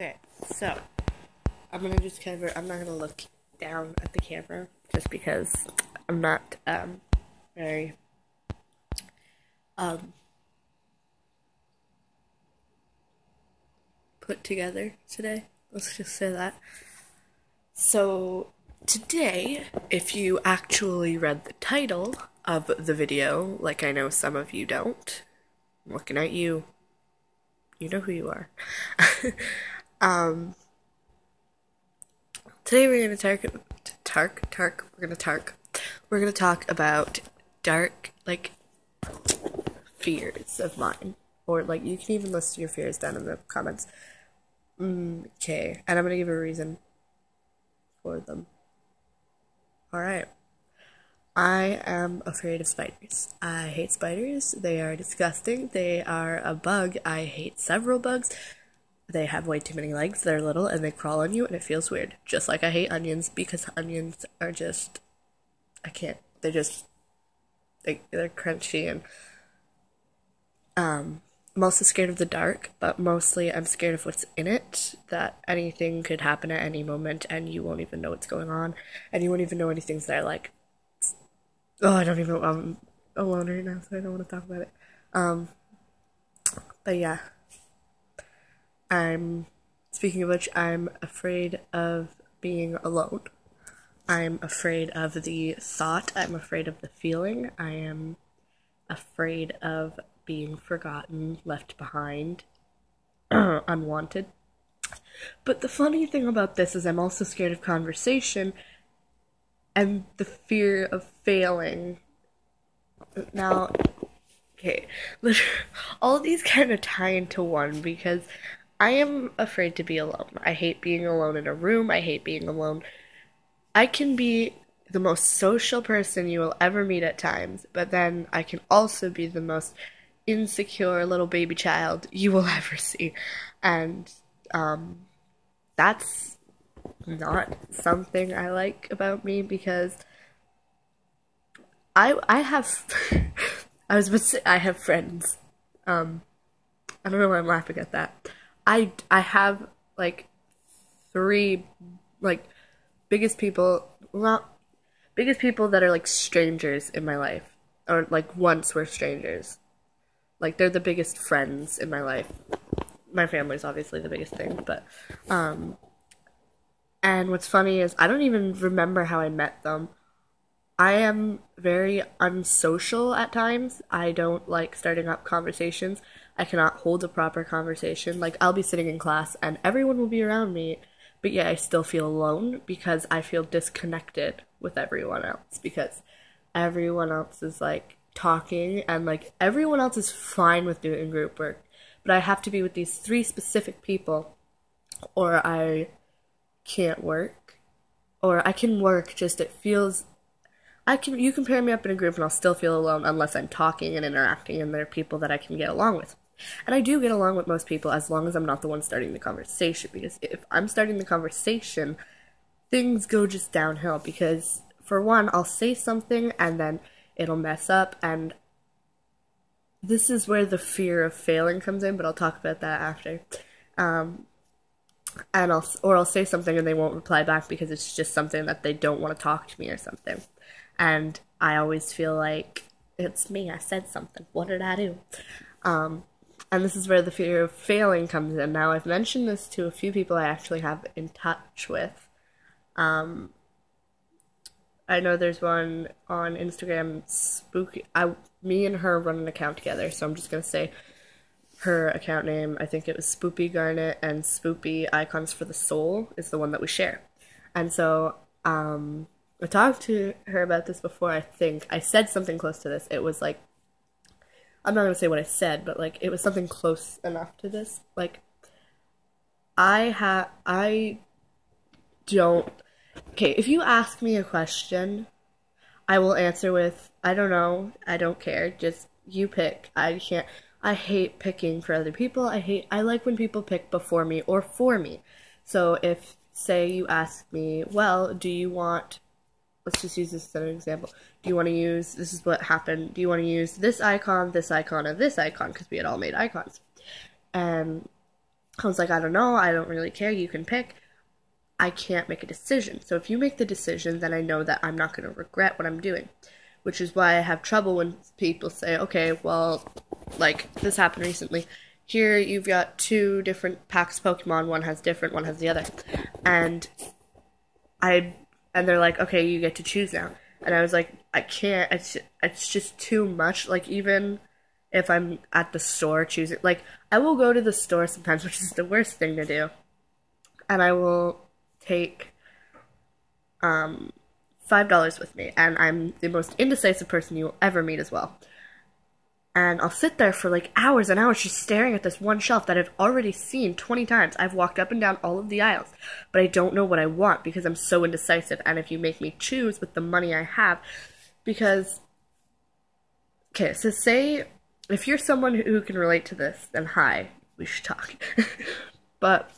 Okay, so I'm gonna just cover. I'm not gonna look down at the camera just because I'm not very um put together today. Let's just say that. So today, if you actually read the title of the video, like I know some of you don't, I'm looking at you. You know who you are. um, Today we're gonna We're gonna talk about dark, like, fears of mine, or like you can even list your fears down in the comments. Okay, and I'm gonna give a reason for them. All right. I am afraid of spiders. I hate spiders. They are disgusting. They are a bug. I hate several bugs. They have way too many legs, they're little, and they crawl on you, and it feels weird. Just like I hate onions, because onions are just, I can't, they're just, they're crunchy, and, I'm also scared of the dark, but mostly I'm scared of what's in it, that anything could happen at any moment, and you won't even know what's going on, and you won't even know anything's there, like, oh, I don't even know, I'm alone right now, so I don't want to talk about it. But yeah. Speaking of which, I'm afraid of being alone. I'm afraid of the thought. I'm afraid of the feeling. I am afraid of being forgotten, left behind, unwanted. But the funny thing about this is I'm also scared of conversation and the fear of failing. Now, okay, all of these kind of tie into one because I am afraid to be alone. I hate being alone in a room. I hate being alone. I can be the most social person you will ever meet at times, but then I can also be the most insecure little baby child you will ever see. And that's not something I like about me because I have I was about to say I have friends. I don't know why I'm laughing at that. I have like three like biggest people well biggest people that are like strangers in my life, or like once were strangers. Like they're the biggest friends in my life. My family's obviously the biggest thing, but and what's funny is I don't even remember how I met them. I am very unsocial at times. I don't like starting up conversations. I cannot hold a proper conversation. Like, I'll be sitting in class and everyone will be around me, but yet I still feel alone because I feel disconnected with everyone else because everyone else is like talking and like everyone else is fine with doing group work. But I have to be with these three specific people or I can't work. Or I can work, just it feels you can pair me up in a group and I'll still feel alone unless I'm talking and interacting and there are people that I can get along with. And I do get along with most people as long as I'm not the one starting the conversation, because if I'm starting the conversation, things go just downhill because for one, I'll say something and then it'll mess up, and this is where the fear of failing comes in, but I'll talk about that after. And I'll say something and they won't reply back because it's just something that they don't want to talk to me or something. And I always feel like it's me, I said something. What did I do? And this is where the fear of failing comes in. Now, I've mentioned this to a few people I actually have in touch with. I know there's one on Instagram, Spooky. Me and her run an account together, so I'm just gonna say her account name. I think it was Spoopy Garnet, and Spoopy Icons for the Soul is the one that we share. And so, I talked to her about this before, I think. I said something close to this. It was like, I'm not gonna say what I said, but like, it was something close enough to this. Like, I don't, okay, if you ask me a question, I will answer with, I don't know, I don't care, just you pick. I hate picking for other people. I like when people pick before me or for me. So if, say you ask me, well, do you want, let's just use this as an example. Do you want to use, this is what happened, do you want to use this icon, or this icon? Because we had all made icons. And I was like, I don't know, I don't really care, you can pick. I can't make a decision. So if you make the decision, then I know that I'm not going to regret what I'm doing. Which is why I have trouble when people say, okay, well, like, this happened recently. Here you've got two different packs of Pokemon, one has different, one has the other. And and they're like, okay, you get to choose now. And I was like, I can't, it's just too much. Like, even if I'm at the store choosing, like, I will go to the store sometimes, which is the worst thing to do. And I will take $5 with me, and I'm the most indecisive person you will ever meet as well. And I'll sit there for like hours and hours just staring at this one shelf that I've already seen 20 times. I've walked up and down all of the aisles, but I don't know what I want because I'm so indecisive. And if you make me choose with the money I have, because, okay, so say if you're someone who can relate to this, then hi, we should talk. But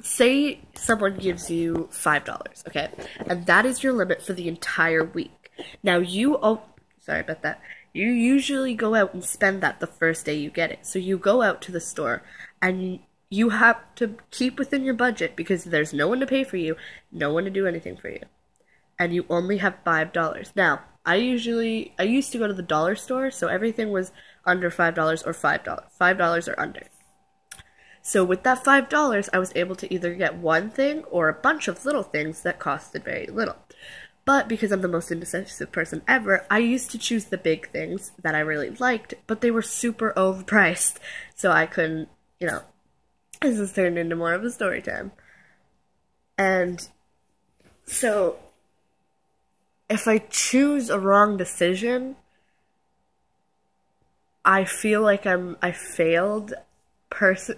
say someone gives you $5, okay? And that is your limit for the entire week. Now sorry about that. You usually go out and spend that the first day you get it. So you go out to the store and you have to keep within your budget because there's no one to pay for you, no one to do anything for you. And you only have $5. Now, I used to go to the dollar store, so everything was under $5 or $5. $5 or under. So with that $5, I was able to either get one thing or a bunch of little things that costed very little. But because I'm the most indecisive person ever, I used to choose the big things that I really liked, but they were super overpriced. So I couldn't, this has turned into more of a story time. And so if I choose a wrong decision, I feel like I failed.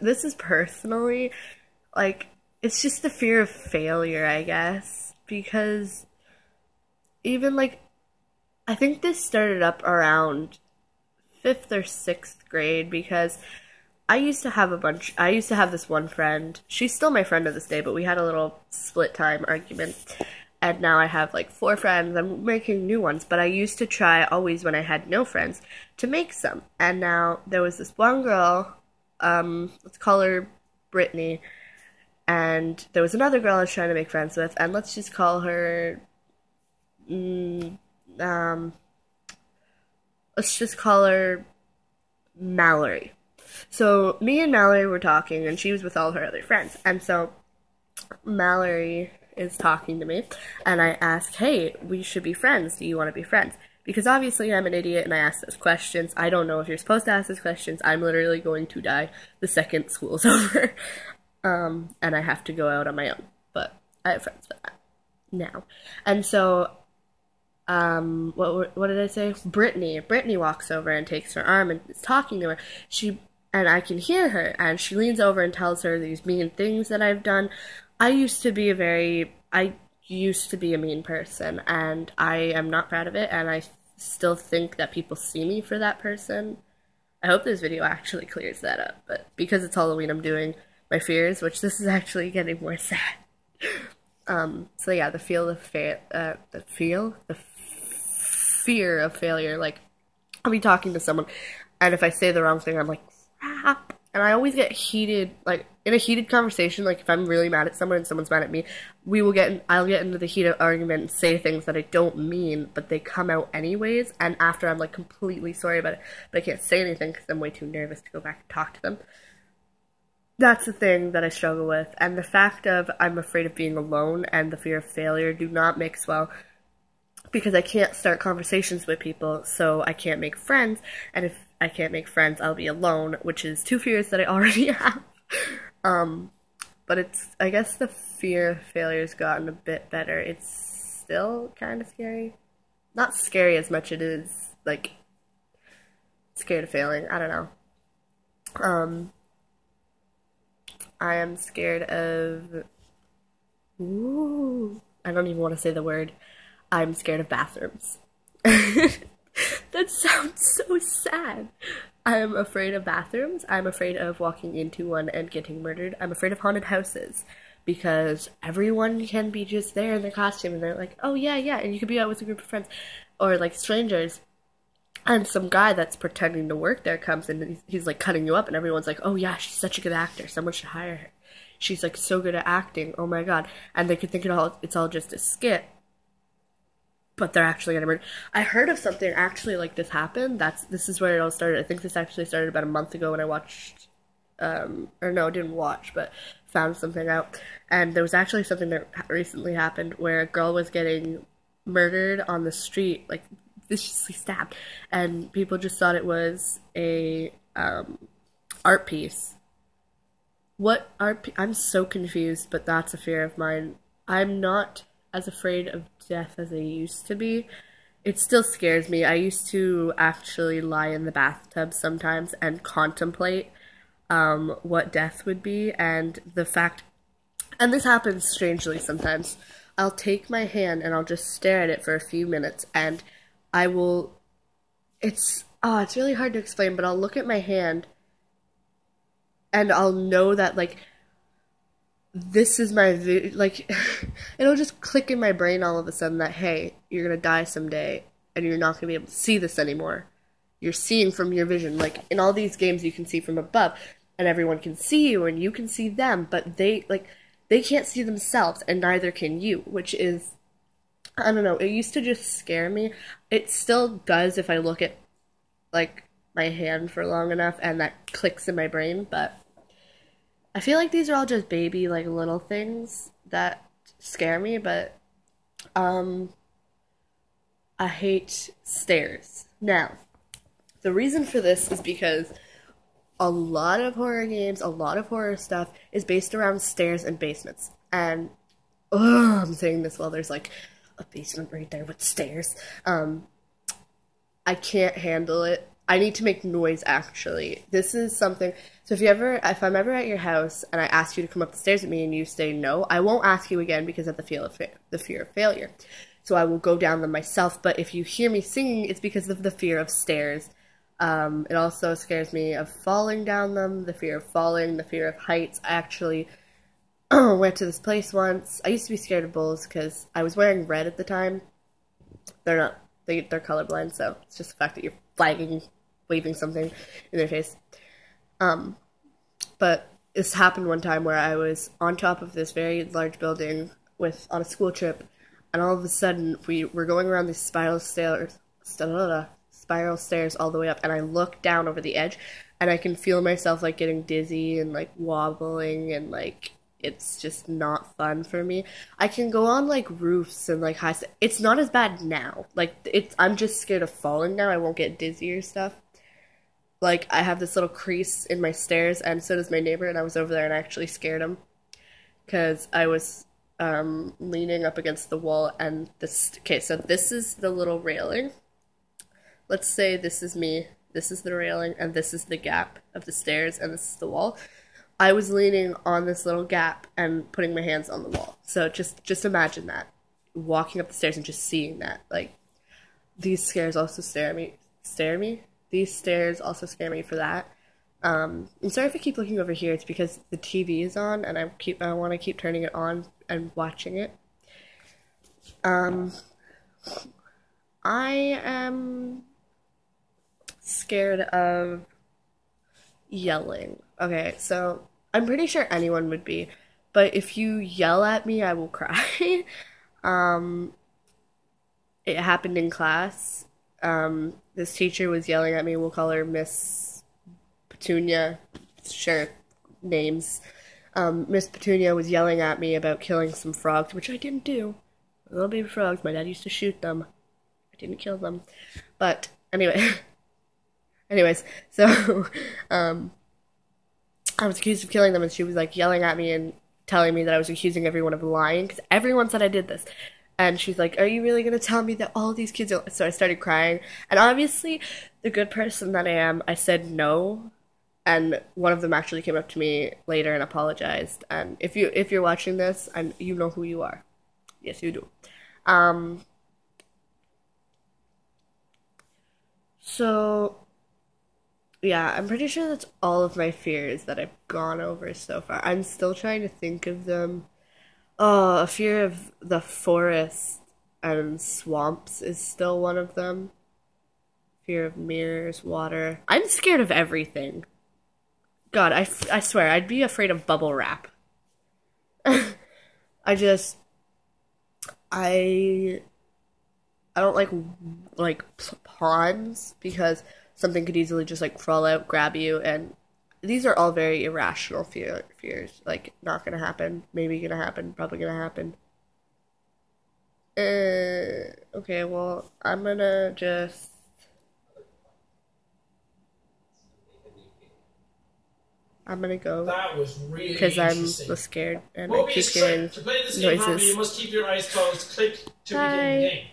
This is personally, like, it's just the fear of failure, I guess, because even, like, I think this started up around 5th or 6th grade, because I used to have this one friend. She's still my friend to this day, but we had a little split time argument. And now I have like 4 friends. I'm making new ones, but I used to try always when I had no friends to make some. And now there was this one girl, let's call her Brittany, and there was another girl I was trying to make friends with, and let's just call her, let's just call her Mallory. So me and Mallory were talking, and she was with all her other friends. And so Mallory is talking to me, and I asked, hey, we should be friends. Do you want to be friends? Because obviously I'm an idiot, and I ask those questions. I don't know if you're supposed to ask those questions. I'm literally going to die the second school's over. And I have to go out on my own. But I have friends for that now. And so what did I say? Brittany walks over and takes her arm and is talking to her. And I can hear her, and she leans over and tells her these mean things that I've done. I used to be a mean person, and I am not proud of it, and I still think that people see me for that person. I hope this video actually clears that up, but because it's Halloween, I'm doing my fears, which this is actually getting more sad. So yeah, the fear of failure. Like, I'll be talking to someone, and if I say the wrong thing, I'm like, crap. And I always get heated, like, in a heated conversation, like, if I'm really mad at someone and someone's mad at me, I'll get into the heated argument and say things that I don't mean, but they come out anyways, and after I'm, like, completely sorry about it, but I can't say anything because I'm way too nervous to go back and talk to them. That's the thing that I struggle with, and the fact of I'm afraid of being alone and the fear of failure do not mix well, because I can't start conversations with people, so I can't make friends, and if I can't make friends, I'll be alone, which is 2 fears that I already have. But I guess the fear of failure's gotten a bit better. It's still kind of scary. Not scary as much as it is, like, scared of failing. I don't know. I am scared of, I don't even want to say the word. I'm scared of bathrooms. That sounds so sad. I'm afraid of bathrooms. I'm afraid of walking into one and getting murdered. I'm afraid of haunted houses because everyone can be just there in their costume and they're like, oh yeah, yeah, and you could be out with a group of friends or like strangers. And some guy that's pretending to work there comes in and he's like cutting you up, and everyone's like, "Oh yeah, she's such a good actor. Someone should hire her. She's like so good at acting. Oh my god!" And they could think it's all just a skit, but they're actually gonna murder. I heard of something actually like this happened. This is where it all started. I think this actually started about a month ago when I watched, or no, didn't watch, but found something out. And there was actually something that recently happened where a girl was getting murdered on the street, like viciously stabbed, and people just thought it was a art piece. What art? I'm so confused, but that's a fear of mine. I'm not as afraid of death as I used to be. It still scares me. I used to actually lie in the bathtub sometimes and contemplate what death would be, and the fact, and this happens strangely sometimes. I'll take my hand and I'll just stare at it for a few minutes, and I will, it's really hard to explain, but I'll look at my hand and I'll know that, like, this is my, like, it'll just click in my brain all of a sudden that, hey, you're gonna die someday, and you're not gonna be able to see this anymore. You're seeing from your vision. Like, in all these games, you can see from above, and everyone can see you, and you can see them, but they can't see themselves, and neither can you, which is, I don't know, it used to just scare me. It still does if I look at, like, my hand for long enough, and that clicks in my brain, but I feel like these are all just baby, like, little things that scare me, but, I hate stairs. Now, the reason for this is because a lot of horror games, a lot of horror stuff is based around stairs and basements. And, I'm saying this while there's, like, a basement right there with stairs. I can't handle it. I need to make noise, actually. This is something, so if I'm ever at your house and I ask you to come up the stairs with me and you say no, I won't ask you again because of the fear of failure. So I will go down them myself, but if you hear me singing, it's because of the fear of stairs. It also scares me of falling down them, the fear of falling, the fear of heights. I actually went to this place once. I used to be scared of bulls because I was wearing red at the time. They're not, they're colorblind, so it's just the fact that you're waving something in their face. But this happened one time where I was on top of this very large building on a school trip, and all of a sudden we were going around these spiral stairs all the way up, and I look down over the edge, and I can feel myself, like, getting dizzy and, like, wobbling, and, like, it's just not fun for me. I can go on, like, roofs and, like, it's not as bad now. Like, I'm just scared of falling now. I won't get dizzy or stuff. Like, I have this little crease in my stairs, and so does my neighbor, and I was over there and I actually scared him because I was leaning up against the wall, and okay, so this is the little railing. Let's say this is me, this is the railing, and this is the gap of the stairs, and this is the wall. I was leaning on this little gap and putting my hands on the wall. So just imagine that. Walking up the stairs and just seeing that. Like, these stairs also scare me. These stairs also scare me for that. I'm sorry if I keep looking over here. It's because the TV is on, and I want to keep turning it on and watching it. I am scared of yelling. Okay, so I'm pretty sure anyone would be, but if you yell at me, I will cry. It happened in class. This teacher was yelling at me. We'll call her Miss Petunia. Sure, names. Miss Petunia was yelling at me about killing some frogs, which I didn't do. Little baby frogs. My dad used to shoot them. I didn't kill them. But anyways, so I was accused of killing them, and she was, like, yelling at me and telling me that I was accusing everyone of lying, because everyone said I did this. And she's like, are you really going to tell me that all these kids are... So I started crying. And obviously, the good person that I am, I said no. And one of them actually came up to me later and apologized. And if you're watching this, and you know who you are. Yes, you do. So, yeah, I'm pretty sure that's all of my fears that I've gone over so far. I'm still trying to think of them. Oh, a fear of the forest and swamps is still one of them. Fear of mirrors, water. I'm scared of everything. God, I swear, I'd be afraid of bubble wrap. I just, I, I don't like ponds because something could easily just like crawl out, grab you, and these are all very irrational fears. Like, not gonna happen, maybe gonna happen, probably gonna happen. Okay, well, I'm gonna just. I'm gonna go That was really because I'm interesting. scared and I Mobius keep hearing Click. To play this game properly, you noises. must keep your eyes closed. Click to begin the Bye. game.